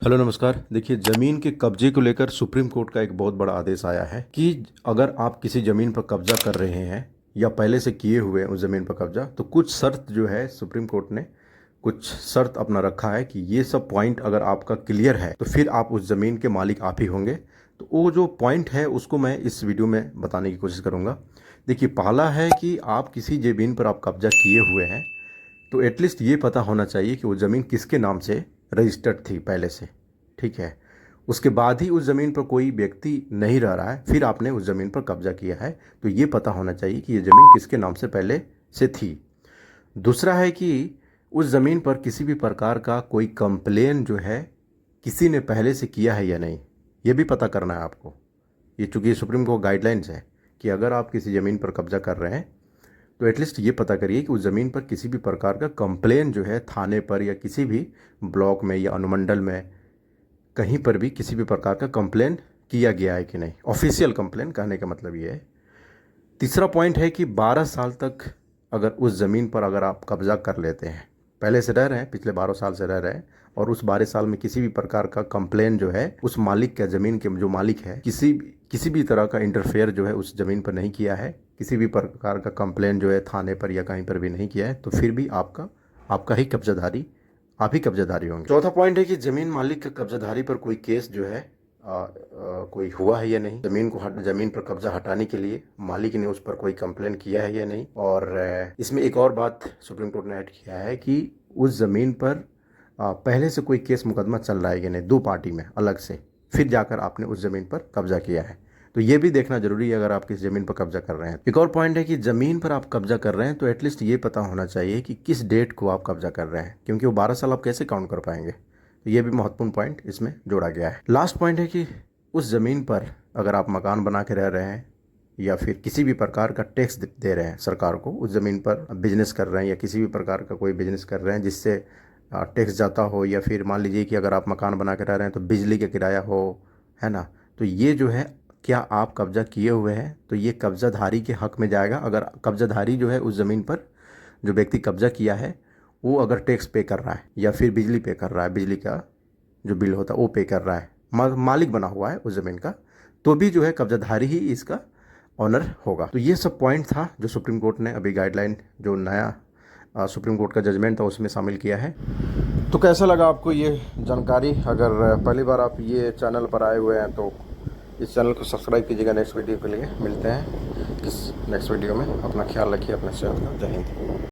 Hello नमस्कार। देखिए, ज़मीन के कब्जे को लेकर सुप्रीम कोर्ट का एक बहुत बड़ा आदेश आया है कि अगर आप किसी ज़मीन पर कब्जा कर रहे हैं या पहले से किए हुए हैं उस ज़मीन पर कब्जा, तो कुछ शर्त जो है सुप्रीम कोर्ट ने कुछ शर्त अपना रखा है कि ये सब पॉइंट अगर आपका क्लियर है तो फिर आप उस ज़मीन के मालिक आप ही होंगे। तो वो जो पॉइंट है उसको मैं इस वीडियो में बताने की कोशिश करूँगा। देखिए, पहला है कि आप किसी ज़मीन पर आप कब्जा किए हुए हैं तो एटलीस्ट ये पता होना चाहिए कि वो ज़मीन किसके नाम से रजिस्टर्ड थी पहले से। ठीक है, उसके बाद ही उस ज़मीन पर कोई व्यक्ति नहीं रह रहा है, फिर आपने उस ज़मीन पर कब्जा किया है तो ये पता होना चाहिए कि ये ज़मीन किसके नाम से पहले से थी। दूसरा है कि उस ज़मीन पर किसी भी प्रकार का कोई कंप्लेन जो है किसी ने पहले से किया है या नहीं, ये भी पता करना है आपको। ये चूँकि सुप्रीम कोर्ट गाइडलाइंस है कि अगर आप किसी ज़मीन पर कब्जा कर रहे हैं तो एटलीस्ट ये पता करिए कि उस ज़मीन पर किसी भी प्रकार का कंप्लेन जो है थाने पर या किसी भी ब्लॉक में या अनुमंडल में कहीं पर भी किसी भी प्रकार का कंप्लेन किया गया है कि नहीं। ऑफिशियल कंप्लेन कहने का मतलब ये है। तीसरा पॉइंट है कि 12 साल तक अगर उस ज़मीन पर अगर आप कब्जा कर लेते हैं, पहले से रह रहे हैं, पिछले 12 साल से रह रहे हैं और उस 12 साल में किसी भी प्रकार का कंप्लेन जो है उस मालिक का, ज़मीन के जो मालिक है, किसी भी तरह का इंटरफेयर जो है उस ज़मीन पर नहीं किया है, किसी भी प्रकार का कंप्लेन जो है थाने पर या कहीं पर भी नहीं किया है, तो फिर भी आपका ही कब्जाधारी, आप ही कब्जाधारी होंगे। चौथा पॉइंट है कि ज़मीन मालिक का कब्जाधारी पर कोई केस जो है कोई हुआ है या नहीं, ज़मीन पर कब्जा हटाने के लिए मालिक ने उस पर कोई कंप्लेन किया है या नहीं। और इसमें एक और बात सुप्रीम कोर्ट ने ऐड किया है कि उस ज़मीन पर पहले से कोई केस मुकदमा चल रहा है या नहीं, दो पार्टी में अलग से, फिर जाकर आपने उस ज़मीन पर कब्जा किया है। तो ये भी देखना जरूरी है अगर आप किस ज़मीन पर कब्जा कर रहे हैं। एक और पॉइंट है कि ज़मीन पर आप कब्जा कर रहे हैं तो एटलीस्ट ये पता होना चाहिए कि किस डेट को आप कब्जा कर रहे हैं, क्योंकि वो 12 साल आप कैसे काउंट कर पाएंगे। तो ये भी महत्वपूर्ण पॉइंट इसमें जोड़ा गया है। लास्ट पॉइंट है कि उस ज़मीन पर अगर आप मकान बना के रह रहे हैं या फिर किसी भी प्रकार का टैक्स दे रहे हैं सरकार को, उस ज़मीन पर बिजनेस कर रहे हैं या किसी भी प्रकार का कोई बिजनेस कर रहे हैं जिससे टैक्स जाता हो, या फिर मान लीजिए कि अगर आप मकान बना के रह रहे हैं तो बिजली का किराया हो, है ना, तो ये जो है क्या आप कब्जा किए हुए हैं तो ये कब्जाधारी के हक में जाएगा। अगर कब्जाधारी जो है उस ज़मीन पर जो व्यक्ति कब्जा किया है वो अगर टैक्स पे कर रहा है या फिर बिजली पे कर रहा है, बिजली का जो बिल होता है वो पे कर रहा है, मालिक बना हुआ है उस ज़मीन का, तो भी जो है कब्जाधारी ही इसका ऑनर होगा। तो ये सब पॉइंट था जो सुप्रीम कोर्ट ने अभी गाइडलाइन, जो नया सुप्रीम कोर्ट का जजमेंट था उसमें शामिल किया है। तो कैसा लगा आपको ये जानकारी? अगर पहली बार आप ये चैनल पर आए हुए हैं तो इस चैनल को सब्सक्राइब कीजिएगा। नेक्स्ट वीडियो के लिए मिलते हैं इस नेक्स्ट वीडियो में। अपना ख्याल रखिए, अपना सेहत का। जय हिंद।